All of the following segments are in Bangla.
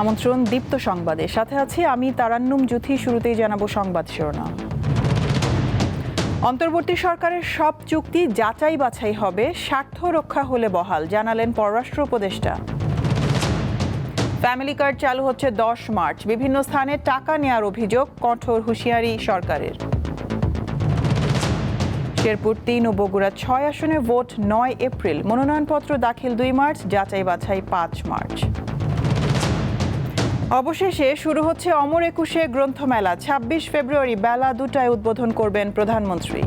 আমন্ত্রণ দীপ্ত সংবাদে, সাথে আছি আমি তারান্নুম জুথি। শুরুতেই জানাবো সংবাদ শিরোনাম। অন্তর্বর্তী সরকারের সব চুক্তি যাচাই বাছাই হবে, স্বার্থ রক্ষা হলে বহাল, জানালেন পররাষ্ট্র উপদেষ্টা। ফ্যামিলি কার্ড চালু হচ্ছে 10 মার্চ। বিভিন্ন স্থানে টাকা নেওয়ার অভিযোগ, কঠোর হুঁশিয়ারি সরকারের। শেরপুর 3 ও বগুড়া 6 আসনে ভোট 9 এপ্রিল। মনোনয়নপত্র দাখিল 2 মার্চ, যাচাই বাছাই 5 মার্চ। অবশেষে শুরু হচ্ছে অমর একুশে গ্রন্থমেলা। 26 ফেব্রুয়ারি বেলা 2টায় উদ্বোধন করবেন প্রধানমন্ত্রী।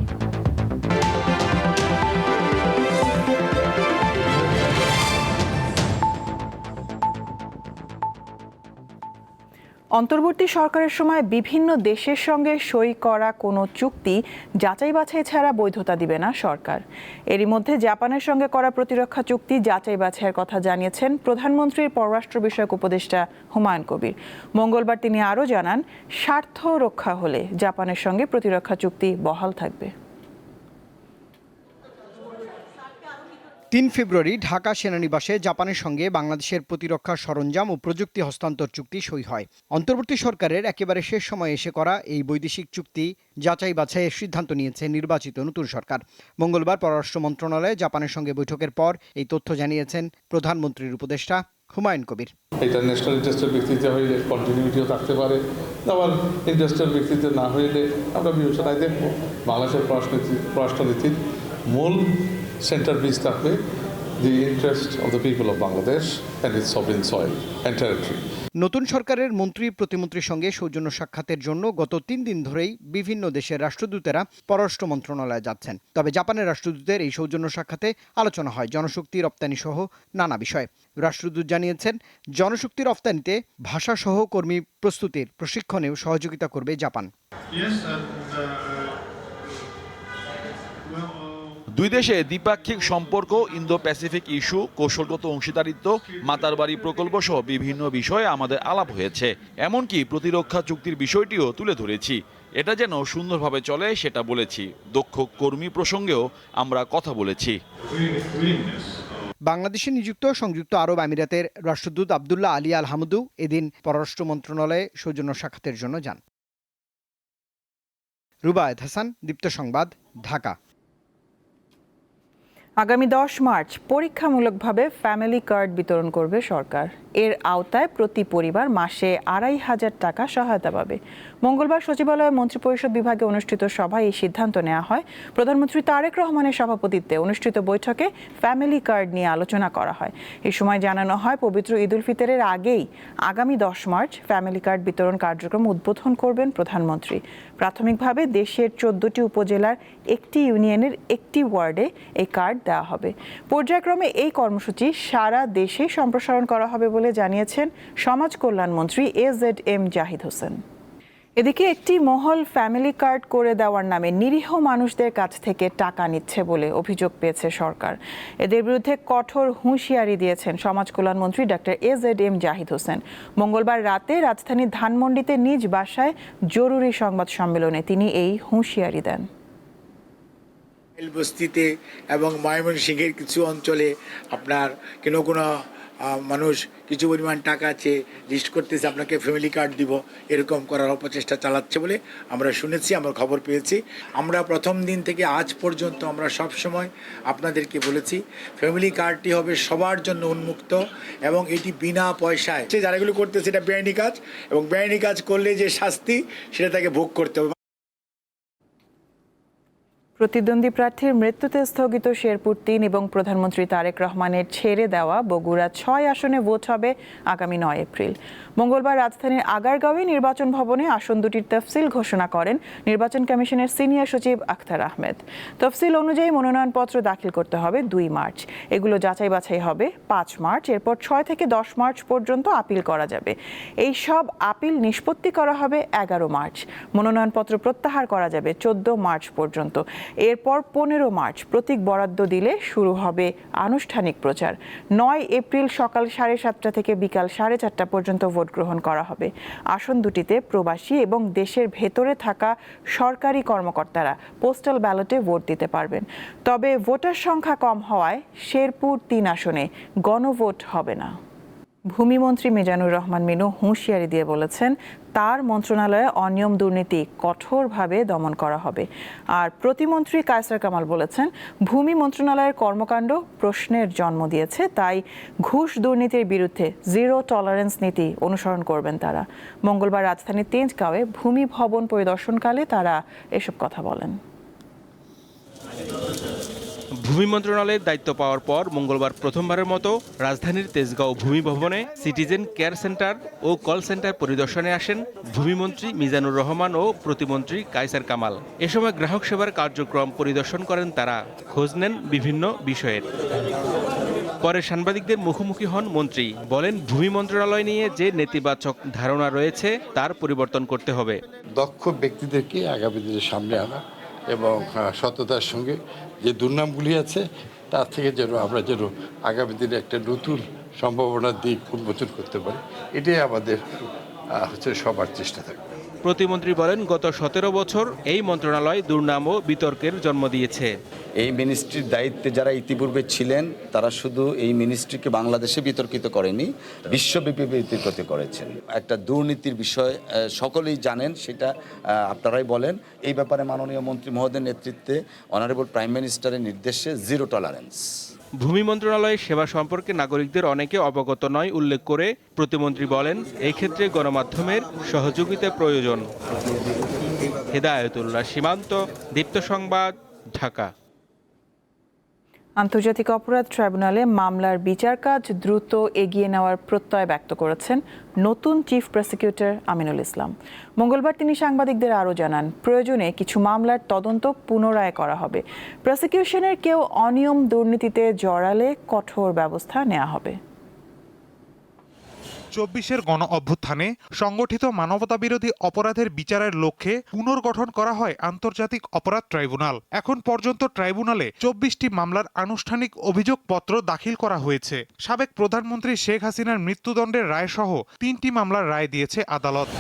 অন্তর্বর্তী সরকারের সময় বিভিন্ন দেশের সঙ্গে সই করা কোনো চুক্তি যাচাই বাছাই ছাড়া বৈধতা দিবে না সরকার। এরই মধ্যে জাপানের সঙ্গে করা প্রতিরক্ষা চুক্তি যাচাই বাছাইয়ের কথা জানিয়েছেন প্রধানমন্ত্রীর পররাষ্ট্র বিষয়ক উপদেষ্টা হুমায়ুন কবির। মঙ্গলবার তিনি আরও জানান, স্বার্থ রক্ষা হলে জাপানের সঙ্গে প্রতিরক্ষা চুক্তি বহাল থাকবে। 3 ফেব্রুয়ারি ঢাকা সেনানিবাসে জাপানের সঙ্গে বাংলাদেশের প্রতিরক্ষা সরঞ্জাম ও প্রযুক্তি হস্তান্তর চুক্তি সই হয়। অন্তর্বর্তী সরকারের একেবারে শেষ সময়ে এসে করা এই বৈদেশিক চুক্তি যাচাই বাছাইয়ের সিদ্ধান্ত নিয়েছে নির্বাচিত নতুন সরকার। মঙ্গলবার পররাষ্ট্র মন্ত্রণালয়ে জাপানের সঙ্গে বৈঠকের পর এই তথ্য জানিয়েছেন প্রধানমন্ত্রীর উপদেষ্টা হুমায়ুন কবির। এটা ন্যাশনাল ইন্টারেস্টের ভিত্তিতে হইলে কন্টিনিউটিও থাকতে পারে, আবার ইন্টারেস্টের ভিত্তিতে না হইলে আমরা বিবেচনায় দেখব। বাংলাদেশের পররাষ্ট্রনীতির মূল সেন্টার পিস থাকবে দি interest of the people of Bangladesh and it's sovereign soil and territory. নতুন সরকারের মন্ত্রী প্রতিমন্ত্রীর সঙ্গে সৌজন্য সাক্ষাতের জন্য গত 3 দিন ধরেই বিভিন্ন দেশের রাষ্ট্রদূতেরা পররাষ্ট্র মন্ত্রণালয়ে যাচ্ছেন। তবে জাপানের রাষ্ট্রদূতের এই সৌজন্য সাক্ষাতে আলোচনা হয় জনশক্তি রপ্তানি সহ নানা বিষয়। রাষ্ট্রদূত জানিয়েছেন, জনশক্তি রপ্তানিতে ভাষা সহ কর্মী প্রস্তুতির প্রশিক্ষণেও সহযোগিতা করবে জাপান। দুই দেশে দ্বিপাক্ষিক সম্পর্ক, ইন্দো প্যাসিফিক ইস্যু, কৌশলগত অংশীদারিত্ব, মাতারবাড়ি প্রকল্প সহ বিভিন্ন বিষয়ে আমাদের আলাপ হয়েছে। এমনকি প্রতিরক্ষা চুক্তির বিষয়টিও তুলে ধরেছি। এটা যেন সুন্দরভাবে চলে সেটা বলেছি। দক্ষ কর্মী প্রসঙ্গেও আমরা কথা বলেছি। বাংলাদেশে নিযুক্ত সংযুক্ত আরব আমিরাতের রাষ্ট্রদূত আবদুল্লাহ আলী আল হামদু এদিন পররাষ্ট্র মন্ত্রণালয়ে সৌজন্য সাক্ষাতের জন্য যান। রুবায়েত হাসান, দীপ্ত সংবাদ, ঢাকা। আগামী 10 মার্চ পরীক্ষামূলকভাবে ফ্যামিলি কার্ড বিতরণ করবে সরকার। এর আওতায় প্রতি পরিবার মাসে 2,500 টাকা সহায়তা পাবে। মঙ্গলবার সচিবালয়ে মন্ত্রিপরিষদ বিভাগে অনুষ্ঠিত সভায় এই সিদ্ধান্ত নেওয়া হয়। প্রধানমন্ত্রী তারেক রহমানের সভাপতিত্বে অনুষ্ঠিত বৈঠকে ফ্যামিলি কার্ড নিয়ে আলোচনা করা হয়। এই সময় জানানো হয়, পবিত্র ঈদ উল ফিতরের আগেই আগামী 10 মার্চ ফ্যামিলি কার্ড বিতরণ কার্যক্রম উদ্বোধন করবেন প্রধানমন্ত্রী। প্রাথমিকভাবে দেশের 14টি উপজেলার একটি ইউনিয়নের একটি ওয়ার্ডে এই কার্ড দেওয়া হবে। পর্যায়ক্রমে এই কর্মসূচি সারা দেশে সম্প্রসারণ করা হবে বলে জানিয়েছেন সমাজ কল্যাণ মন্ত্রী AZM জাহিদ হোসেন। এদিকে একটি মহল ফ্যামিলি কার্ড করে দেওয়ার নামে নিরীহ মানুষদের কাছ থেকে টাকা নিচ্ছে বলে অভিযোগ পেয়েছে সরকার। এদের বিরুদ্ধে কঠোর হুঁশিয়ারি দিয়েছেন সমাজ কল্যাণ মন্ত্রী ডক্টর AZM জাহিদ হোসেন। মঙ্গলবার রাতে রাজধানীর ধানমন্ডিতে নিজ বাসায় জরুরি সংবাদ সম্মেলনে তিনি এই হুঁশিয়ারি দেন। বস্তিতে এবং ময়মনসিংহের কিছু অঞ্চলে আপনার কোনো মানুষ কিছু পরিমাণ টাকা চেয়ে লিস্ট করতেছে, আপনাকে ফ্যামিলি কার্ড দিব, এরকম করার অপচেষ্টা চালাচ্ছে বলে আমরা শুনেছি, আমরা খবর পেয়েছি। আমরা প্রথম দিন থেকে আজ পর্যন্ত আমরা সব সময় আপনাদেরকে বলেছি, ফ্যামিলি কার্ডটি হবে সবার জন্য উন্মুক্ত এবং এটি বিনা পয়সায়। যারা এগুলো করতেছে এটা বেআইনি কাজ, এবং বেআইনি কাজ করলে যে শাস্তি সেটা তাকে ভোগ করতে হবে। প্রতিদ্বন্দ্বী প্রার্থীর মৃত্যুতে স্থগিত শেরপুর 3 এবং প্রধানমন্ত্রী তারেক রহমানের ছেড়ে দেওয়া বগুড়া 6 আসনে ভোট হবে আগামী 9 এপ্রিল। মঙ্গলবার রাজধানীর আগারগাঁওয়ে নির্বাচন ভবনে আসন দুটির তফসিল ঘোষণা করেন নির্বাচন কমিশনের সিনিয়র সচিব আখতার আহমেদ। তফসিল অনুযায়ী মনোনয়নপত্র দাখিল করতে হবে 2 মার্চ। এগুলো যাচাই বাছাই হবে 5 মার্চ। এরপর 6 থেকে 10 মার্চ পর্যন্ত আপিল করা যাবে। এই সব আপিল নিষ্পত্তি করা হবে 11 মার্চ। মনোনয়নপত্র প্রত্যাহার করা যাবে 14 মার্চ পর্যন্ত। এরপর 15 মার্চ প্রতীক বরাদ্দ দিলে শুরু হবে আনুষ্ঠানিক প্রচার। 9 এপ্রিল সকাল 7:30 থেকে বিকাল 4:30 পর্যন্ত ভোট গ্রহণ করা হবে। আসন দুটিতে প্রবাসী এবং দেশের ভেতরে থাকা সরকারি কর্মকর্তারা পোস্টাল ব্যালটে ভোট দিতে পারবেন। তবে ভোটার সংখ্যা কম হওয়ায় শেরপুর 3 আসনে গণভোট হবে না। ভূমিমন্ত্রী মিজানুর রহমান মিনু হুঁশিয়ারি দিয়ে বলেছেন তার মন্ত্রণালয়ে অনিয়ম দুর্নীতি কঠোরভাবে দমন করা হবে। আর প্রতিমন্ত্রী কায়সার কামাল বলেছেন ভূমি মন্ত্রণালয়ের কর্মকাণ্ড প্রশ্নের জন্ম দিয়েছে, তাই ঘুষ দুর্নীতির বিরুদ্ধে জিরো টলারেন্স নীতি অনুসরণ করবেন তারা। মঙ্গলবার রাজধানীর তেজগাঁওয়ে ভূমি ভবন পরিদর্শনকালে তারা এসব কথা বলেন। ভূমি মন্ত্রণালয়ের দায়িত্ব পাওয়ার পর মঙ্গলবার প্রথমবারের মতো রাজধানীর তেজগাঁও ভূমি ভবনে সিটিজেন কেয়ার সেন্টার ও কল সেন্টার পরিদর্শনে আসেন ভূমিমন্ত্রী মিজানুর রহমান ও প্রতিমন্ত্রী কায়সার কামাল। এ সময় গ্রাহক সেবার কার্যক্রম পরিদর্শন করেন তারা, খোঁজ নেন বিভিন্ন বিষয়ের। পরে সাংবাদিকদের মুখোমুখি হন মন্ত্রী, বলেন ভূমি মন্ত্রণালয় নিয়ে যে নেতিবাচক ধারণা রয়েছে তার পরিবর্তন করতে হবে। দক্ষ ব্যক্তিদেরকে আগামী দিনের সামনে আনা এবং সততার সঙ্গে যে দুর্নামগুলি আছে তার থেকে আমরা যেন আগামী দিনে একটা নতুন সম্ভাবনার দিক উন্মোচন করতে পারি, এটাই আমাদের সবার চেষ্টা থাকবে। প্রতিমন্ত্রী বলেন গত 17 বছর এই মন্ত্রণালয় দুর্নাম ও বিতর্কের জন্ম দিয়েছে। এই মিনিস্ট্রির দায়িত্বে যারা ইতিপূর্বে ছিলেন তারা শুধু এই মিনিস্ট্রিকে বাংলাদেশে বিতর্কিত করেনি, বিশ্বব্যাপী বিতর্কিত করেছেন। একটা দুর্নীতির বিষয় সকলেই জানেন, সেটা আপনারাই বলেন। এই ব্যাপারে মাননীয় মন্ত্রী মহোদয়ের নেতৃত্বে অনারেবল প্রাইম মিনিস্টারের নির্দেশে জিরো টলারেন্স। ভূমি মন্ত্রণালয়ের সেবা সম্পর্কে নাগরিকদের অনেকে অবগত নয় উল্লেখ করে প্রতিমন্ত্রী বলেন এই ক্ষেত্রে গণমাধ্যমের সহযোগিতা প্রয়োজন। হেদায়েতুল্লাহ সীমান্ত, দীপ্ত সংবাদ, ঢাকা। আন্তর্জাতিক অপরাধ ট্রাইব্যুনালে মামলার বিচার কাজ দ্রুত এগিয়ে নেওয়ার প্রত্যয় ব্যক্ত করেছেন নতুন চিফ প্রসিকিউটর আমিনুল ইসলাম। মঙ্গলবার তিনি সাংবাদিকদের আরও জানান, প্রয়োজনে কিছু মামলার তদন্ত পুনরায় করা হবে। প্রসিকিউশনের কেউ অনিয়ম দুর্নীতিতে জড়ালে কঠোর ব্যবস্থা নেওয়া হবে। 24-এর গণ অভ্যুত্থানে সংগঠিত মানবতাবিরোধী অপরাধের বিচারের লক্ষ্যে পুনর্গঠন করা হয় আন্তর্জাতিক অপরাধ ট্রাইব্যুনাল। এখন পর্যন্ত ট্রাইব্যুনালে 24টি মামলার আনুষ্ঠানিক অভিযোগপত্র দাখিল করা হয়েছে। সাবেক প্রধানমন্ত্রী শেখ হাসিনার মৃত্যুদণ্ডের রায়সহ 3টি মামলার রায় দিয়েছে আদালত।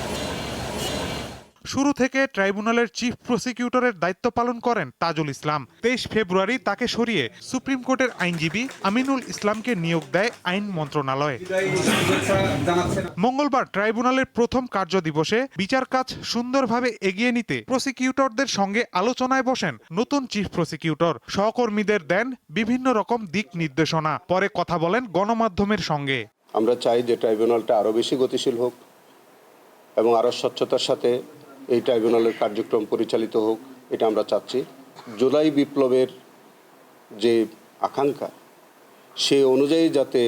শুরু থেকে ট্রাইব্যুনালের চিফ প্রসিকিউটরের দায়িত্ব পালন করেন তাজুল ইসলাম। 23 ফেব্রুয়ারি তাকে সরিয়ে সুপ্রিম কোর্টের আইনজীবী আমিনুল ইসলামকে নিয়োগ দেয় আইন মন্ত্রণালয়। মঙ্গলবার ট্রাইব্যুনালের প্রথম কার্যদিবসে বিচার কাজ সুন্দরভাবে এগিয়ে নিতে প্রসিকিউটরদের সঙ্গে আলোচনায় বসেন নতুন চিফ প্রসিকিউটর। সহকর্মীদের দেন বিভিন্ন রকম দিক নির্দেশনা। পরে কথা বলেন গণমাধ্যমের সঙ্গে। আমরা চাই যে ট্রাইব্যুনালটা আরও বেশি গতিশীল হোক এবং আরও স্বচ্ছতার সাথে এই ট্রাইব্যুনালের কার্যক্রম পরিচালিত হোক, এটা আমরা চাচ্ছি। জুলাই বিপ্লবের যে আকাঙ্ক্ষা, সে অনুযায়ী যাতে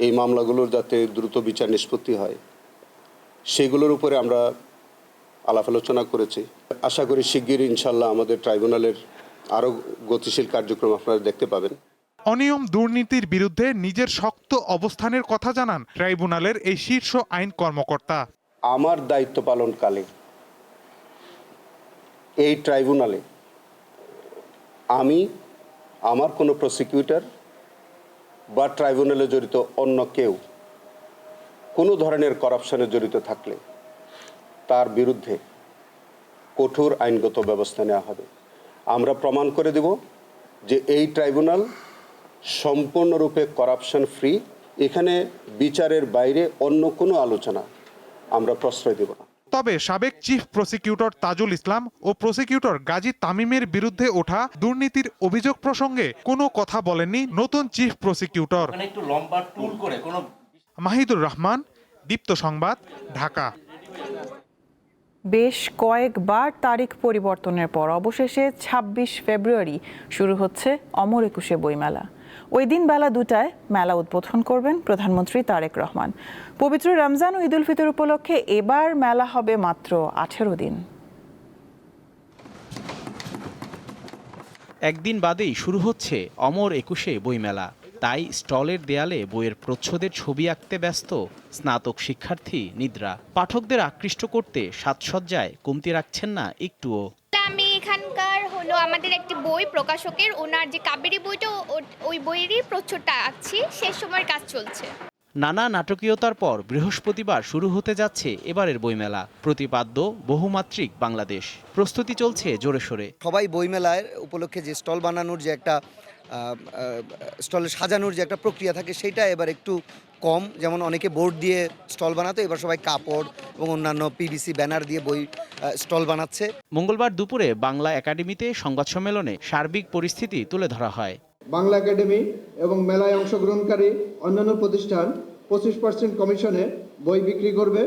এই মামলাগুলোর যাতে দ্রুত বিচার নিষ্পত্তি হয়, সেগুলোর উপরে আমরা আলাপ আলোচনা করেছি। আশা করি শিগগিরই ইনশাল্লাহ আমাদের ট্রাইব্যুনালের আরও গতিশীল কার্যক্রম আপনারা দেখতে পাবেন। অনিয়ম দুর্নীতির বিরুদ্ধে নিজের শক্ত অবস্থানের কথা জানান ট্রাইব্যুনালের এই শীর্ষ আইন কর্মকর্তা। আমার দায়িত্ব পালনকালে এই ট্রাইব্যুনালে আমি, আমার কোনো প্রসিকিউটর বা ট্রাইব্যুনালে জড়িত অন্য কেউ কোনো ধরনের করাপশনে জড়িত থাকলে তার বিরুদ্ধে কঠোর আইনগত ব্যবস্থা নেওয়া হবে। আমরা প্রমাণ করে দেব যে এই ট্রাইব্যুনাল সম্পূর্ণরূপে করাপশন ফ্রি। এখানে বিচারের বাইরে অন্য কোনো আলোচনা আমরা প্রশ্রয় দেব না। তবে সাবেক চিফ প্রসিকিউটর তাজুল ইসলাম ও প্রসিকিউটর গাজী তামিমের বিরুদ্ধে ওঠা দুর্নীতির অভিযোগ প্রসঙ্গে কোনো কথা বলেননি নতুন চিফ প্রসিকিউটর। মাহিদুর রহমান, দীপ্ত সংবাদ, ঢাকা। বেশ কয়েকবার তারিখ পরিবর্তনের পর অবশেষে 26 ফেব্রুয়ারি শুরু হচ্ছে অমর একুশে বইমেলা। ওই দিন বেলা 2টায় মেলা উদ্বোধন করবেন প্রধানমন্ত্রী তারেক রহমান। পবিত্র রমজান ও ঈদ উল ফিতর উপলক্ষে এবার মেলা হবে মাত্র 18 দিন। একদিন বাদেই শুরু হচ্ছে অমর একুশে বইমেলা। তাই স্টলের দেয়ালে বইয়ের প্রচ্ছদের ছবি আঁকতে ব্যস্ত স্নাতক শিক্ষার্থী নিদ্রা। পাঠকদের আকৃষ্ট করতে সাজসজ্জায় কমতি রাখছেন না একটুও। আমি এখানকার হলো আমাদের একটি বই প্রকাশকের, ওনার যে কাবেরী বইটা, ওই বইয়েরই প্রচ্ছদটা আঁকছি, শেষ সময়ের কাজ চলছে। নানা নাটকীয়তার পর বৃহস্পতিবার শুরু হতে যাচ্ছে এবারের বইমেলা। প্রতিপাদ্য বহুমাত্রিক বাংলাদেশ, প্রস্তুতি চলছে জোরে সোরে। সবাই বইমেলার উপলক্ষে যে স্টল বানানোর যে একটা স্টলে সাজানোর যে একটা প্রক্রিয়া থাকে, সেটা এবার একটু কম, যেমন অনেকে বোর্ড দিয়ে স্টল বানাতো, এবার সবাই কাপড় এবং অন্যান্য পিভিসি ব্যানার দিয়ে বই স্টল বানাচ্ছে। মঙ্গলবার দুপুরে বাংলা একাডেমিতে সংবাদ সম্মেলনে সার্বিক পরিস্থিতি তুলে ধরা হয়। বাংলা একাডেমি এবং মেলায় অংশগ্রহণকারী অন্যান্য প্রতিষ্ঠান 25% কমিশনে বই বিক্রি করবে।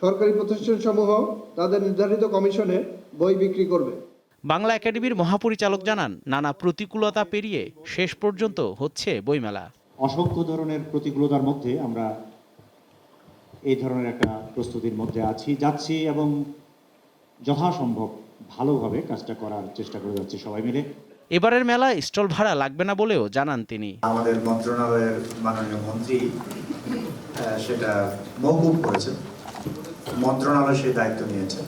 সরকারি প্রতিষ্ঠানসমূহ তাদের নির্ধারিত কমিশনে বই বিক্রি করবে। বাংলা একাডেমির মহাপরিচালক জানান, নানা প্রতিকূলতা পেরিয়ে শেষ পর্যন্ত হচ্ছে বইমেলা। অসংখ্য ধরনের প্রতিকূলতার মধ্যে আমরা এই ধরনের একটা প্রস্তুতির মধ্যে যাচ্ছি এবং যথাসম্ভব ভালোভাবে কাজটা করার চেষ্টা করে যাচ্ছি সবাই মিলে। এবারের মেলায় স্টল ভাড়া লাগবে না বলেও জানান তিনি। আমাদের মন্ত্রণালয়ের মাননীয় মন্ত্রী সেটা মওকুফ করেছেন, মন্ত্রণালয় সেই দায়িত্ব নিয়েছে,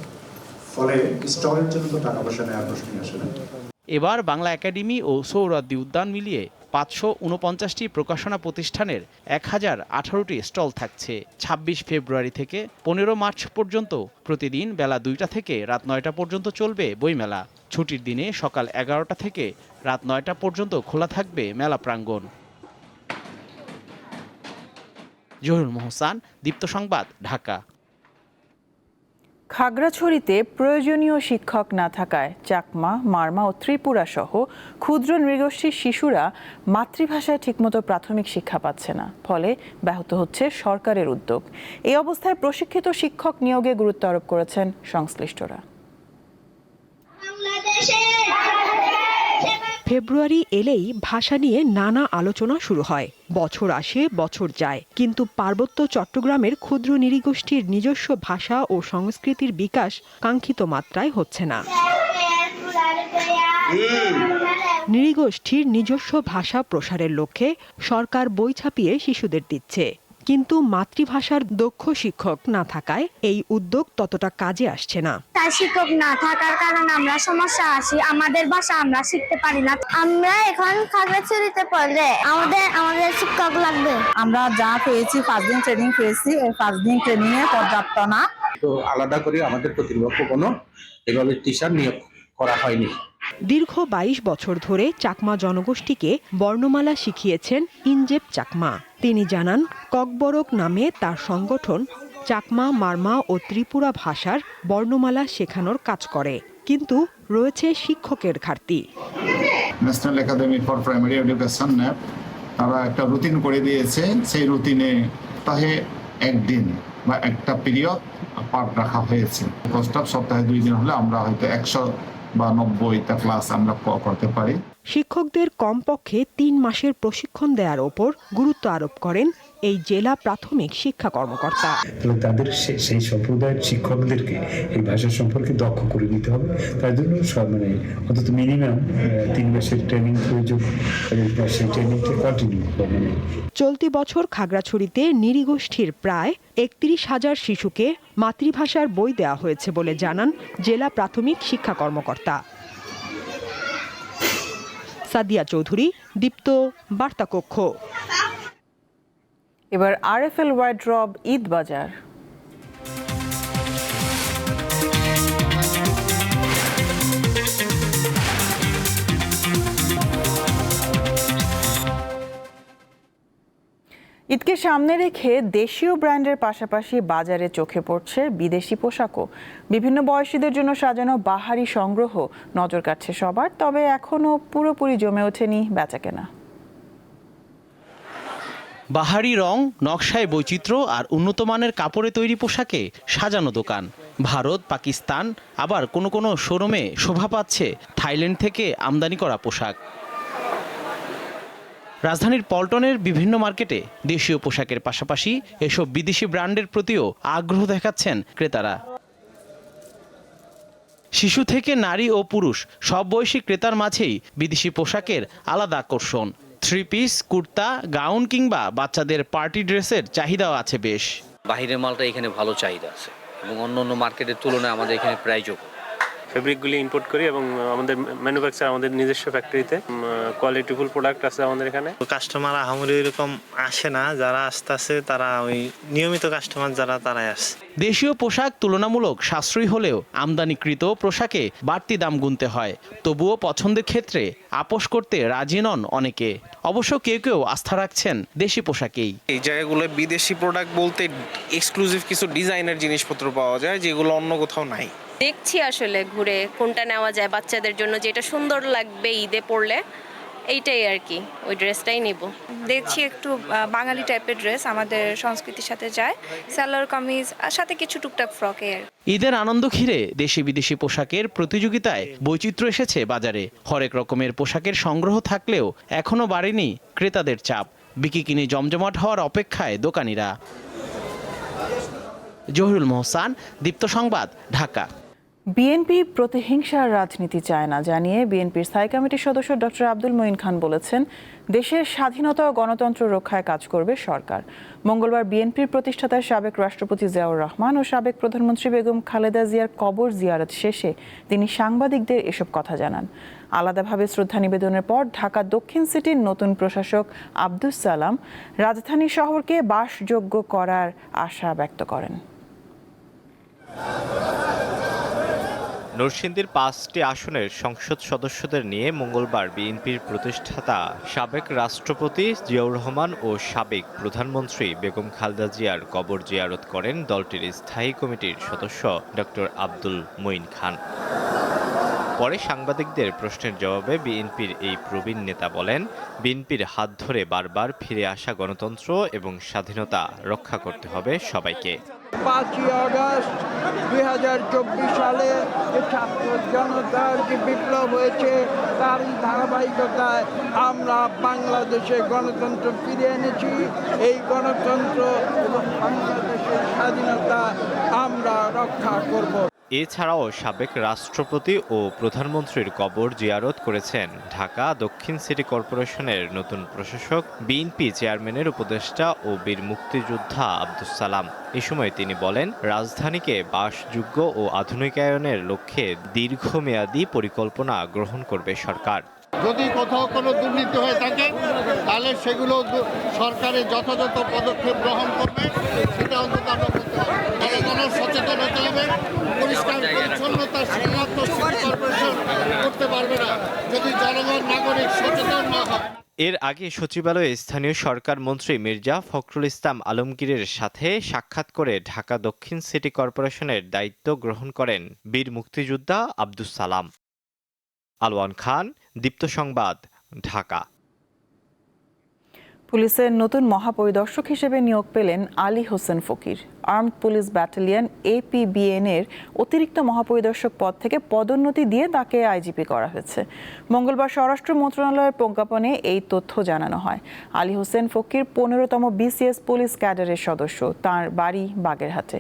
ফলে স্টলের জন্য তো টাকা পয়সা নেওয়ার প্রশ্নই আসে না। এবার বাংলা একাডেমি ও সোহরাওয়ার্দী উদ্যান মিলিয়ে 549টি প্রকাশনা প্রতিষ্ঠানের 1018টি স্টল থাকছে। 26 ফেব্রুয়ারি থেকে 15 মার্চ পর্যন্ত প্রতিদিন বেলা 2টা থেকে রাত 9টা পর্যন্ত চলবে বইমেলা। ছুটির দিনে সকাল 11টা থেকে রাত 9টা পর্যন্ত খোলা থাকবে মেলা প্রাঙ্গণ। জহুরুল মোহসান, দীপ্ত সংবাদ, ঢাকা। খাগড়াছড়িতে প্রয়োজনীয় শিক্ষক না থাকায় চাকমা, মারমা ও ত্রিপুরা সহ ক্ষুদ্র নৃগোষ্ঠীর শিশুরা মাতৃভাষায় ঠিকমতো প্রাথমিক শিক্ষা পাচ্ছে না, ফলে ব্যাহত হচ্ছে সরকারের উদ্যোগ। এই অবস্থায় প্রশিক্ষিত শিক্ষক নিয়োগে গুরুত্ব আরোপ করেছেন সংশ্লিষ্টরা। ফেব্রুয়ারি এলেই ভাষা নিয়ে নানা আলোচনা শুরু হয়। বছর আসে, বছর যায়, কিন্তু পার্বত্য চট্টগ্রামের ক্ষুদ্র নৃগোষ্ঠীর নিজস্ব ভাষা ও সংস্কৃতির বিকাশ কাঙ্ক্ষিত মাত্রায় হচ্ছে না। নৃগোষ্ঠীর নিজস্ব ভাষা প্রসারের লক্ষ্যে সরকার বই ছাপিয়ে শিশুদের দিচ্ছে, কিন্তু মাতৃভাষার দক্ষ শিক্ষক না থাকায় এই উদ্যোগ ততটা কাজে আসছে না। শিক্ষক না থাকার কারণে আমরা সমস্যা আসি, আমাদের ভাষা আমরা শিখতে পারি না। আমরা এখন খাগড়াছড়িতে পড়লে আমাদের শিক্ষক লাগবে। আমরা যা পেয়েছি 5 দিন ট্রেনিং পেয়েছি, এই 5 দিন ট্রেনিং এ পর্যাপ্ত না। তো আলাদা করে আমাদের কর্তৃপক্ষ কোনো এভাবে টিচার নিয়োগ করা হয়নি। দীর্ঘ 22 বছর ধরে চাকমা জনগোষ্ঠীকে বর্ণমালা শিখিয়েছেন ইনজেপ চাকমা। তিনি জানান, ককবরক নামে তার সংগঠন চাকমা, মারমা ও ত্রিপুরা ভাষার বর্ণমালা শেখানোর কাজ করে, কিন্তু রয়েছে শিক্ষকের ঘাটতি। National academy for primary education nap তারা একটা রুটিন করে দিয়েছে, সেই রুটিনে সপ্তাহে একদিন বা একটা পিরিয়ড পাঠ রাখা হয়েছে। সপ্তাহে 2 দিন হলে আমরা হয়তো 100 বা 90টা ক্লাস আমরা করতে পারি। শিক্ষকদের কমপক্ষে 3 মাসের প্রশিক্ষণ দেওয়ার ওপর গুরুত্ব আরোপ করেন এই জেলা প্রাথমিক শিক্ষা কর্মকর্তা। তাদের সেই সম্প্রদায়ের শিক্ষকদেরকে এই ভাষা সম্পর্কে দক্ষ করে দিতে হবে। তার জন্য অন্তত মিনিমাম 3 মাসের ট্রেনিং প্রয়োজন, সেই ট্রেনিংটা কন্টিনিউ করবে। চলতি বছর খাগড়াছড়িতে নৃগোষ্ঠীর প্রায় 31,000 শিশুকে মাতৃভাষার বই দেওয়া হয়েছে বলে জানান জেলা প্রাথমিক শিক্ষা কর্মকর্তা। সাদিয়া চৌধুরী, দীপ্ত, বার্তা কক্ষ। এবার আরএফএল ওয়াইড ড্রপ ঈদ বাজার। ঈদকে সামনে রেখে দেশীয় ব্র্যান্ডের পাশাপাশি বাজারে চোখে পড়ছে বিদেশি পোশাকও। বিভিন্ন বয়সীদের জন্য সাজানো বাহারি সংগ্রহ নজর কাটছে সবার, তবে এখনও পুরোপুরি জমে ওঠেনি বেচাকেনা। বাহারি রং, নকশায় বৈচিত্র্য আর উন্নত মানের কাপড়ে তৈরি পোশাকে সাজানো দোকান। ভারত, পাকিস্তান, আবার কোনো কোনো শোরুমে শোভা পাচ্ছে থাইল্যান্ড থেকে আমদানি করা পোশাক। রাজধানীর পল্টনের বিভিন্ন মার্কেটে দেশীয় পোশাকের পাশাপাশি এসব বিদেশি ব্র্যান্ডের প্রতিও আগ্রহ দেখাচ্ছেন ক্রেতারা। শিশু থেকে নারী ও পুরুষ সব বয়সী ক্রেতার মাঝেই বিদেশি পোশাকের আলাদা আকর্ষণ। 3 পিস, কুর্তা, গাউন কিংবা বাচ্চাদের পার্টি ড্রেসের চাহিদাও আছে বেশ। বাহিরের মালটা এখানে ভালো চাহিদা আছে এবং অন্য অন্য মার্কেটের তুলনায় আমাদের এখানে প্রাইসও কম। ফেব্রিকগুলি ইম্পোর্ট করি এবং আমাদের ম্যানুফ্যাকচার আমাদের নিজস্ব ফ্যাক্টরিতে কোয়ালিটিফুল প্রোডাক্ট আছে আমাদের এখানে। কাস্টমার আহামরি এরকম আসে না, যারা আসতেছে তারা ওই নিয়মিত কাস্টমার যারা তারাই আসে। দেশীয় পোশাক তুলনামূলক সাশ্রয়ী হলেও আমদানিকৃত পোশাকে বাড়তি দাম গুনতে হয়। তবুও পছন্দের ক্ষেত্রে আপোষ করতে রাজি নন অনেকে। অবশ্য কেউ কেউ আস্থা রাখছেন দেশি পোশাকেই। এই জায়গাগুলো বিদেশি প্রোডাক্ট বলতে এক্সক্লুসিভ কিছু ডিজাইনের জিনিসপত্র পাওয়া যায় যেগুলো অন্য কোথাও নাই। দেখছি আসলে ঘুরে কোনটা নেওয়া যায় বাচ্চাদের জন্য, যেটা সুন্দর লাগবে ঈদে পরলে এইটাই আর কি, ওই ড্রেসটাই নেব। দেখছি একটু বাঙালি টাইপের ড্রেস আমাদের সংস্কৃতির সাথে যায়, সালোয়ার কামিজ আর সাথে কিছু টুকটাক ফ্রকের। ঈদের আনন্দ ঘিরে দেশি বিদেশি পোশাকের প্রতিযোগিতায় বৈচিত্র্য এসেছে বাজারে। হরেক রকমের পোশাকের সংগ্রহ থাকলেও এখনো বাড়েনি ক্রেতাদের চাপ। বিকিনি জমজমাট হওয়ার অপেক্ষায় দোকানিরা। জহিরুল মোহসান, দীপ্ত সংবাদ, ঢাকা। বিএনপি প্রতিহিংসার রাজনীতি চায় না জানিয়ে বিএনপির স্থায়ী কমিটির সদস্য ডক্টর আব্দুল মঈন খান বলেছেন, দেশের স্বাধীনতা ও গণতন্ত্র রক্ষায় কাজ করবে সরকার। মঙ্গলবার বিএনপির প্রতিষ্ঠাতা সাবেক রাষ্ট্রপতি জিয়াউর রহমান ও সাবেক প্রধানমন্ত্রী বেগম খালেদা জিয়ার কবর জিয়ারত শেষে তিনি সাংবাদিকদের এসব কথা জানান। আলাদাভাবে শ্রদ্ধা নিবেদনের পর ঢাকা দক্ষিণ সিটির নতুন প্রশাসক আব্দুস সালাম রাজধানী শহরকে বাসযোগ্য করার আশা ব্যক্ত করেন। নরসিংদীর 5টি আসনের সংসদ সদস্যদের নিয়ে মঙ্গলবার বিএনপির প্রতিষ্ঠাতা সাবেক রাষ্ট্রপতি জিয়াউর রহমান ও সাবেক প্রধানমন্ত্রী বেগম খালেদা জিয়ার কবর জিয়ারত করেন দলটির স্থায়ী কমিটির সদস্য ডক্টর আব্দুল মঈন খান। পরে সাংবাদিকদের প্রশ্নের জবাবে বিএনপির এই প্রবীণ নেতা বলেন, বিএনপির হাত ধরে বারবার ফিরে আসা গণতন্ত্র এবং স্বাধীনতা রক্ষা করতে হবে সবাইকে। 5ই আগস্ট 2024 সালে ছাত্র জনতার যে বিপ্লব হয়েছে তারই ধারাবাহিকতায় আমরা বাংলাদেশে গণতন্ত্র ফিরে এনেছি। এই গণতন্ত্র এবং বাংলাদেশের স্বাধীনতা আমরা রক্ষা করব। এছাড়াও সাবেক রাষ্ট্রপতি ও প্রধানমন্ত্রীর কবর জিয়ারত করেছেন ঢাকা দক্ষিণ সিটি কর্পোরেশনের নতুন প্রশাসক বিএনপি চেয়ারম্যানের উপদেষ্টা ও বীর মুক্তিযোদ্ধা আব্দুস সালাম। এ সময় তিনি বলেন, রাজধানীকে বাসযোগ্য ও আধুনিকায়নের লক্ষ্যে দীর্ঘমেয়াদী পরিকল্পনা গ্রহণ করবে সরকার। যদি কোথাও কোনো দুর্নীতি হয়ে থাকে তাহলে সেগুলো সরকারের যথাযথ পদক্ষেপ গ্রহণ করবে, সেটা অন্তত আমরা করতে হবে। জনগণের সচেতন হতে হবে। পরিষ্কার পরিচ্ছন্নতা শুধুমাত্র সিটি কর্পোরেশন করতে পারবে না যদি জনগণ নাগরিক সচেতন না হয়। এর আগে সচিবালয়ে স্থানীয় সরকার মন্ত্রী মির্জা ফখরুল ইসলাম আলমগীরের সাথে সাক্ষাৎ করে ঢাকা দক্ষিণ সিটি কর্পোরেশনের দায়িত্ব গ্রহণ করেন বীর মুক্তিযোদ্ধা আব্দুস সালাম। আলওয়ান খান, দীপ্ত সংবাদ, ঢাকা। পুলিশের নতুন মহাপরিদর্শক হিসেবে নিয়োগ পেলেন আলী হোসেন ফকির। আর্মড পুলিশ ব্যাটালিয়ন APBN এর অতিরিক্ত মহাপরিদর্শক পদ থেকে পদোন্নতি দিয়ে তাকে আইজিপি করা হয়েছে। মঙ্গলবার স্বরাষ্ট্র মন্ত্রণালয়ের প্রজ্ঞাপনে এই তথ্য জানানো হয়। আলী হোসেন ফকির 15তম BCS পুলিশ ক্যাডারের সদস্য। তার বাড়ি বাগেরহাটে।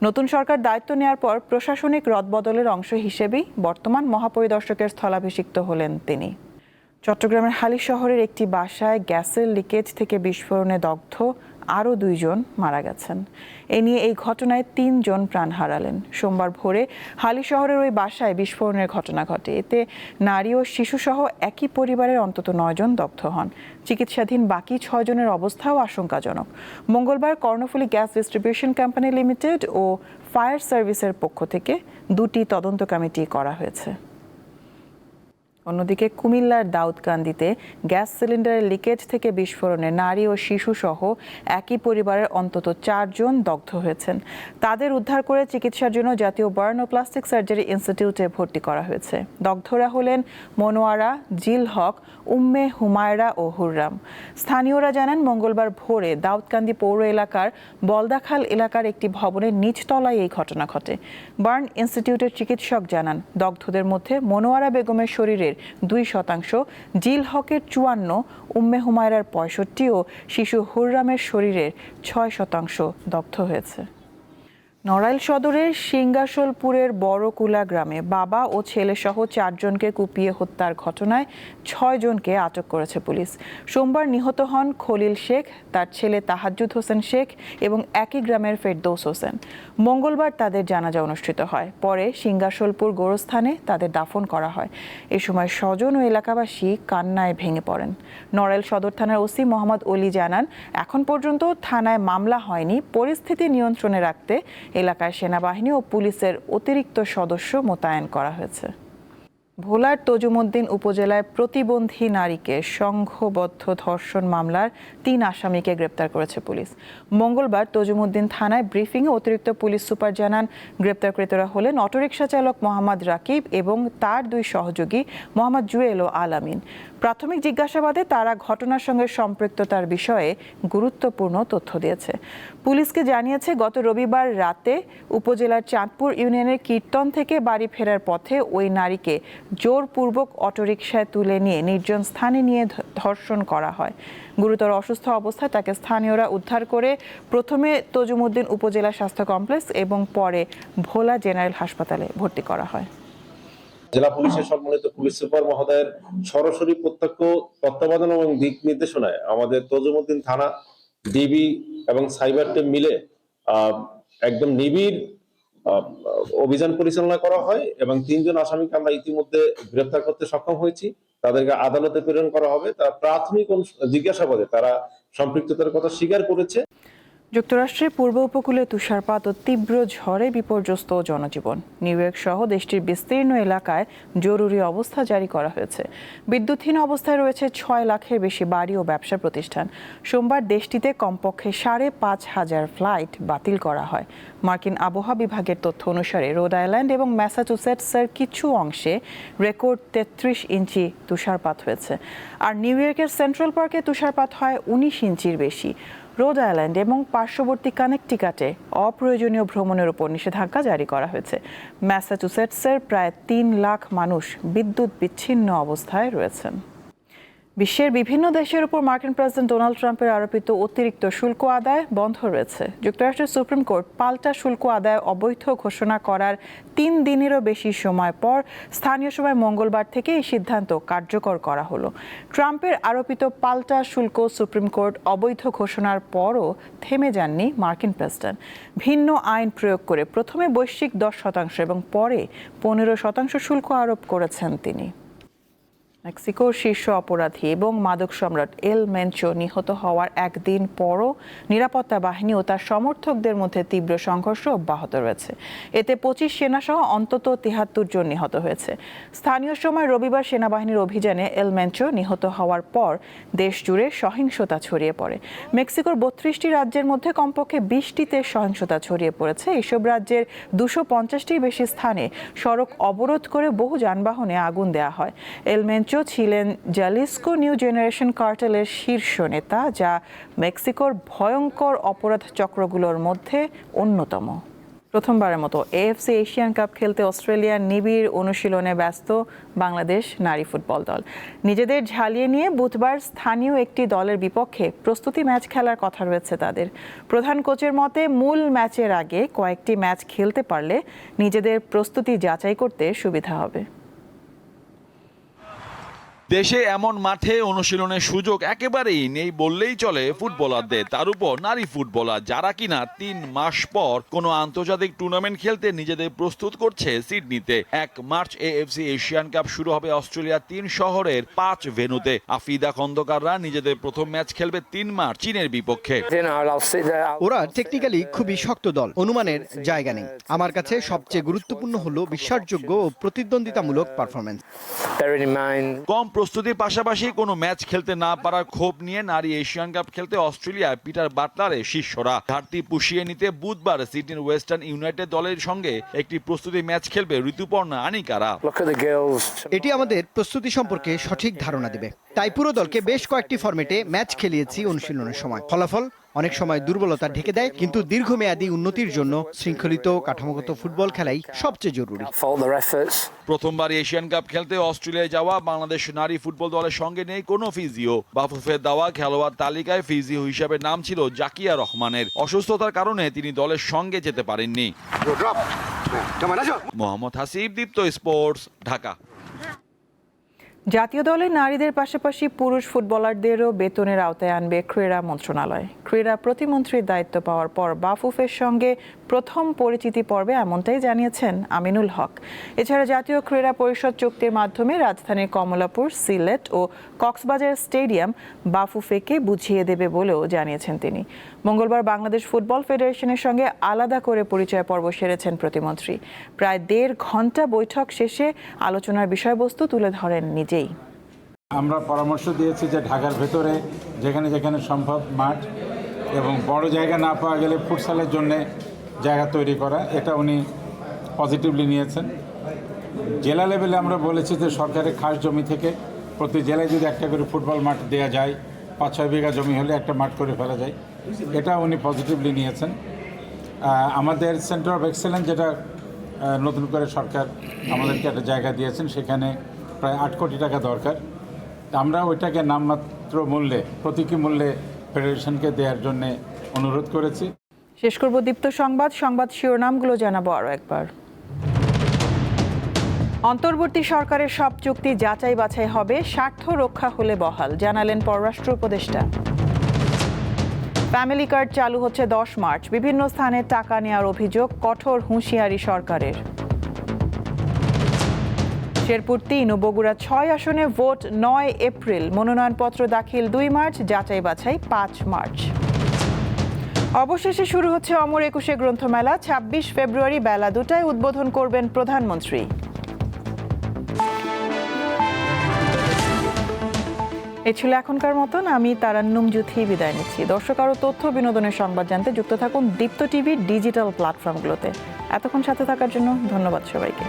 নতুন সরকার দায়িত্ব নেওয়ার পর প্রশাসনিক রদবদলের অংশ হিসেবেই বর্তমান মহাপরিদর্শকের স্থলাভিষিক্ত হলেন তিনি। চট্টগ্রামের হালি শহরের একটি বাসায় গ্যাসের লিকেজ থেকে বিস্ফোরণে দগ্ধ আরও 2 জন মারা গেছেন। এ নিয়ে এই ঘটনায় 3 জন প্রাণ হারালেন। সোমবার ভোরে হালি শহরের ওই বাসায় বিস্ফোরণের ঘটনা ঘটে। এতে নারী ও শিশুসহ একই পরিবারের অন্তত 9 জন দগ্ধ হন। চিকিৎসাধীন বাকি 6 জনের অবস্থাও আশঙ্কাজনক। মঙ্গলবার Karnaphuli gas distribution company limited ও ফায়ার সার্ভিসের পক্ষ থেকে 2টি তদন্ত কমিটি করা হয়েছে। অন্যদিকে কুমিল্লার দাউদকান্দিতে গ্যাস সিলিন্ডারের লিকেজ থেকে বিস্ফোরণে নারী ও শিশুসহ একই পরিবারের অন্তত 4 জন দগ্ধ হয়েছেন। তাদের উদ্ধার করে চিকিৎসার জন্য জাতীয় বার্ন ও প্লাস্টিক সার্জারি ইনস্টিটিউটে ভর্তি করা হয়েছে। দগ্ধরা হলেন মনোয়ারা, জিল হক, উম্মে হুমায়রা ও হুররাম। স্থানীয়রা জানান, মঙ্গলবার ভোরে দাউদকান্দি পৌর এলাকার বলদাখাল এলাকার একটি ভবনের নিচতলায় এই ঘটনা ঘটে। বার্ন ইনস্টিটিউটের চিকিৎসক জানান, দগ্ধদের মধ্যে মনোয়ারা বেগমের শরীরের 2%, জিল হকের 54, উম্মে হুমায়রার 65 ও শিশু হুররামের শরীরের 6% দগ্ধ হয়েছে। নড়াইল সদরের সিংগাসলপুরের বড়কুলা গ্রামে বাবা ও ছেলেসহ 4 জনকে কুপিয়ে হত্যার ঘটনায় 6 জনকে আটক করেছে পুলিশ। সোমবার নিহত হন খলিল শেখ, তার ছেলে তাহাজ্জুদ হোসেন শেখ এবং একই গ্রামের ফেরদৌস হোসেন। মঙ্গলবার তাদের জানাজা অনুষ্ঠিত হয়, পরে সিংগাসলপুর গোরস্থানে তাদের দাফন করা হয়। এ সময় স্বজন ও এলাকাবাসী কান্নায় ভেঙে পড়েন। নড়াইল সদর থানার ওসি মোহাম্মদ অলি জানান, এখন পর্যন্ত থানায় মামলা হয়নি। পরিস্থিতি নিয়ন্ত্রণে রাখতে এলাকায় সেনাবাহিনী ও পুলিশের অতিরিক্ত সদস্য মোতায়েন করা হয়েছে। ভোলার তজুমুদ্দিন উপজেলায় প্রতিবন্ধী নারীকে সংঘবদ্ধ ধর্ষণ মামলার 3 আসামিকে গ্রেপ্তার করেছে পুলিশ। মঙ্গলবার তজুমুদ্দিন থানায় ব্রিফিংয়ে অতিরিক্ত পুলিশ সুপার জানান, গ্রেপ্তারকৃতরা হলেন অটোরিকশা চালক মোহাম্মদ রাকিব এবং তার 2 সহযোগী মোহাম্মদ জুয়েল ও আলামিন। প্রাথমিক জিজ্ঞাসাবাদে তারা ঘটনার সঙ্গে সম্পৃক্ততার বিষয়ে গুরুত্বপূর্ণ তথ্য দিয়েছে। পুলিশকে জানিয়েছে, গত রবিবার রাতে উপজেলার চাঁদপুর ইউনিয়নের কীর্তন থেকে বাড়ি ফেরার পথে ওই নারীকে জোরপূর্বক অটোরিকশায় তুলে নিয়ে নির্জন স্থানে নিয়ে ধর্ষণ করা হয়। গুরুতর অসুস্থ অবস্থায় তাকে স্থানীয়রা উদ্ধার করে প্রথমে তজুমুদ্দিন উপজেলা স্বাস্থ্য কমপ্লেক্স এবং পরে ভোলা জেনারেল হাসপাতালে ভর্তি করা হয়। জেলা পুলিশের সম্মানিত পুলিশ সুপার মহোদয়ের সরাসরি প্রত্যক্ষ তত্ত্বাবধান এবং দিক নির্দেশনায় আমাদের তজুমুদ্দিন থানা, ডিবি এবং সাইবার টিম মিলে একদম নিবিড় অভিযান পরিচালনা করা হয় এবং 3 জন আসামিকে আমরা ইতিমধ্যে গ্রেফতার করতে সক্ষম হয়েছি। তাদেরকে আদালতে প্রেরণ করা হবে। তারা প্রাথমিক জিজ্ঞাসাবাদে তারা সম্পৃক্ততার কথা স্বীকার করেছে। যুক্তরাষ্ট্রের পূর্ব উপকূলে তুষারপাত ও তীব্র ঝড়ে বিপর্যস্ত জনজীবন। নিউ ইয়র্ক সহ দেশটির বিস্তীর্ণ এলাকায় জরুরি অবস্থা জারি করা হয়েছে। বিদ্যুৎহীন অবস্থায় রয়েছে 6 লাখের বেশি বাড়ি ও ব্যবসা প্রতিষ্ঠান। সোমবার দেশটিতে কমপক্ষে 5,500 ফ্লাইট বাতিল করা হয়। মার্কিন আবহাওয়া বিভাগের তথ্য অনুসারে রোড আইল্যান্ড এবং ম্যাসাচুসেটসের কিছু অংশে রেকর্ড 33 ইঞ্চি তুষারপাত হয়েছে। আর নিউ ইয়র্কের সেন্ট্রাল পার্কে তুষারপাত হয় 19 ইঞ্চির বেশি। রোড আইল্যান্ড এবং পার্শ্ববর্তী কানেকটিকাটে অপ্রয়োজনীয় ভ্রমণের উপর নিষেধাজ্ঞা জারি করা হয়েছে। ম্যাসাচুসেটসের প্রায় 3 লাখ মানুষ বিদ্যুৎ বিচ্ছিন্ন অবস্থায় রয়েছেন। বিশ্বের বিভিন্ন দেশের উপর মার্কিন প্রেসিডেন্ট ডোনাল্ড ট্রাম্পের আরোপিত অতিরিক্ত শুল্ক আদায় বন্ধ রয়েছে। যুক্তরাষ্ট্রের সুপ্রিম কোর্ট পাল্টা শুল্ক আদায় অবৈধ ঘোষণা করার 3 দিনেরও বেশি সময় পর স্থানীয় সময় মঙ্গলবার থেকে এই সিদ্ধান্ত কার্যকর করা হলো। ট্রাম্পের আরোপিত পাল্টা শুল্ক সুপ্রিম কোর্ট অবৈধ ঘোষণার পরও থেমে যাননি মার্কিন প্রেসিডেন্ট। ভিন্ন আইন প্রয়োগ করে প্রথমে বৈশ্বিক 10% এবং পরে 15% শুল্ক আরোপ করেছেন তিনি। মেক্সিকোর শীর্ষ অপরাধী এবং মাদক সম্রাট এল মেনচো নিহত হওয়ার একদিন পরও নিরাপত্তা বাহিনী ও তার সমর্থকদের মধ্যে তীব্র সংঘর্ষ অব্যাহত রয়েছে। এতে 25 সেনাসহ অন্তত 73 জন নিহত হয়েছে। স্থানীয় সময় রবিবার সেনাবাহিনীর অভিযানে এল মেনচো নিহত হওয়ার পর দেশ জুড়ে সহিংসতা ছড়িয়ে পড়ে। মেক্সিকোর 32টি রাজ্যের মধ্যে কমপক্ষে 20টিতে সহিংসতা ছড়িয়ে পড়েছে। এসব রাজ্যের 250টির বেশি স্থানে সড়ক অবরোধ করে বহু যানবাহনে আগুন দেওয়া হয়। এল মেনচো ছিলেন জালিস্কো নিউ জেনারেশন কার্টেলের শীর্ষ নেতা, যা মেক্সিকোর ভয়ঙ্কর অপরাধ চক্রগুলোর মধ্যে অন্যতম। প্রথমবারের মতো এএফসি এশিয়ান কাপ খেলতে অস্ট্রেলিয়ার নিবিড় অনুশীলনে ব্যস্ত বাংলাদেশ নারী ফুটবল দল। নিজেদের ঝালিয়ে নিয়ে বুধবার স্থানীয় একটি দলের বিপক্ষে প্রস্তুতি ম্যাচ খেলার কথা রয়েছে তাদের। প্রধান কোচের মতে মূল ম্যাচের আগে কয়েকটি ম্যাচ খেলতে পারলে নিজেদের প্রস্তুতি যাচাই করতে সুবিধা হবে। দেশে এমন মাঠে অনুশীলনের সুযোগ একেবারেই নেই বললেই চলে ফুটবলারদের, তার উপর নারী ফুটবলার যারা কিনা 3 মাস পর কোনো আন্তর্জাতিক টুর্নামেন্ট খেলতে নিজেদের প্রস্তুত করছে সিডনিতে। 1 মার্চ এএফসি এশিয়ান কাপ শুরু হবে অস্ট্রেলিয়ার 3 শহরের 5 ভেন্যুতে। আফিদা খন্দকাররা নিজেদের প্রথম ম্যাচ খেলবে 3 মার্চ চীনের বিপক্ষে। ওরা টেকনিক্যালি খুবই শক্ত দল, অনুমানের জায়গা নেই। আমার কাছে সবচেয়ে গুরুত্বপূর্ণ হলো বিশ্বাসযোগ্য ও প্রতিদ্বন্দ্বিতামূলক পারফরমেন্স। কম প্রস্তুতির পাশাপাশি কোনো ম্যাচ খেলতে না পারার ক্ষোভ নিয়ে নারী এশিয়ান কাপ খেলতে অস্ট্রেলিয়ায় পিটার বাটলারের শিষ্যরা ঘাটতি পুষিয়ে নিতে বুধবার সিডনির ওয়েস্টার্ন ইউনাইটেড দলের সঙ্গে একটি প্রস্তুতি ম্যাচ খেলবে ঋতুপর্ণা আনিকারা। এটি আমাদের প্রস্তুতি সম্পর্কে সঠিক ধারণা দেবে। তাই পুরো দলকে বেশ কয়েকটি ফরম্যাটে ম্যাচ খেলিয়েছি অনুশীলনের সময়। ফলাফল অনেক সময় দুর্বলতা ঢেকে দেয়, কিন্তু দীর্ঘমেয়াদী উন্নতির জন্য শৃঙ্খলিত কাঠামোগত ফুটবল খেলাই সবচেয়ে জরুরি। প্রথমবার এশিয়ান কাপ খেলতে অস্ট্রেলিয়ায় যাওয়া বাংলাদেশ নারী ফুটবল দলের সঙ্গে নেই কোনো ফিজিও। বাফুফের দেওয়া খেলোয়াড় তালিকায় ফিজিও হিসাবে নাম ছিল জাকিয়া রহমানের। অসুস্থতার কারণে তিনি দলের সঙ্গে যেতে পারেননি। মোহাম্মদ হাসিব, দীপ্ত স্পোর্টস, ঢাকা। জাতীয় দলের নারীদের পাশাপাশি পুরুষ ফুটবলারদেরও বেতনের আওতায় আনবে ক্রীড়া মন্ত্রণালয়। ক্রীড়া প্রতিমন্ত্রীর দায়িত্ব পাওয়ার পর বাফুফের সঙ্গে প্রথম পরিচিতি পর্বে এমনটাই জানিয়েছেন আমিনুল হক। এছাড়া জাতীয় ক্রীড়া পরিষদ চুক্তির মাধ্যমে রাজধানীর কমলাপুর, সিলেট ও কক্সবাজার স্টেডিয়াম বাফুফেকে বুঝিয়ে দেবে বলেও জানিয়েছেন তিনি। মঙ্গলবার বাংলাদেশ ফুটবল ফেডারেশনের সঙ্গে আলাদা করে পরিচয় পর্ব সেরেছেন প্রতিমন্ত্রী। প্রায় 1.5 ঘন্টা বৈঠক শেষে আলোচনার বিষয়বস্তু তুলে ধরেন নিজেই। আমরা পরামর্শ দিয়েছি যে ঢাকার ভেতরে যেখানে যেখানে সম্ভব মাঠ এবং বড় জায়গা না পাওয়া গেলে ফুটসালের জন্য জায়গা তৈরি করা, এটা উনি পজিটিভলি নিয়েছেন। জেলা লেভেলে আমরা বলেছি যে সরকারের খাস জমি থেকে প্রতি জেলায় যদি একটা করে ফুটবল মাঠ দেওয়া যায়, 5-6 বিঘা জমি হলে একটা মাঠ করে ফেলা যায়, এটা উনি পজিটিভলি নিয়েছেন। আমাদের সেন্টার অফ এক্সেলেন্স, যেটা নতুন করে সরকার আমাদেরকে একটা জায়গা দিয়েছেন, সেখানে প্রায় 8 কোটি টাকা দরকার। আমরা ওইটাকে নামমাত্র মূল্যে, প্রতীকী মূল্যে ফেডারেশনকে দেওয়ার জন্য অনুরোধ করেছি। শেষ করব দীপ্ত সংবাদ শিরোনামগুলো জানাবো আরও একবার। অন্তর্বর্তী সরকারের সব চুক্তি যাচাই বাছাই হবে, স্বার্থ রক্ষা হলে বহাল, জানালেন পররাষ্ট্র উপদেষ্টা। ফ্যামিলি কার্ড চালু হচ্ছে 10 মার্চ, বিভিন্ন স্থানে টাকা নেওয়ার অভিযোগ, কঠোর হুঁশিয়ারি সরকারের। শেরপুর 3 ও বগুড়া 6 আসনে ভোট 9 এপ্রিল, মনোনয়নপত্র দাখিল 2 মার্চ, যাচাই বাছাই 5 মার্চ। অবশেষে শুরু হচ্ছে অমর একুশে গ্রন্থমেলা, 26 ফেব্রুয়ারি বেলা 2টায় উদ্বোধন করবেন প্রধানমন্ত্রী। এ ছিল এখনকার মতন। আমি তারান্নুম জুথি বিদায় নিচ্ছি। দর্শক, আরও তথ্য বিনোদনের সংবাদ জানতে যুক্ত থাকুন দীপ্ত টিভির ডিজিটাল প্ল্যাটফর্মগুলোতে। এতক্ষণ সাথে থাকার জন্য ধন্যবাদ সবাইকে।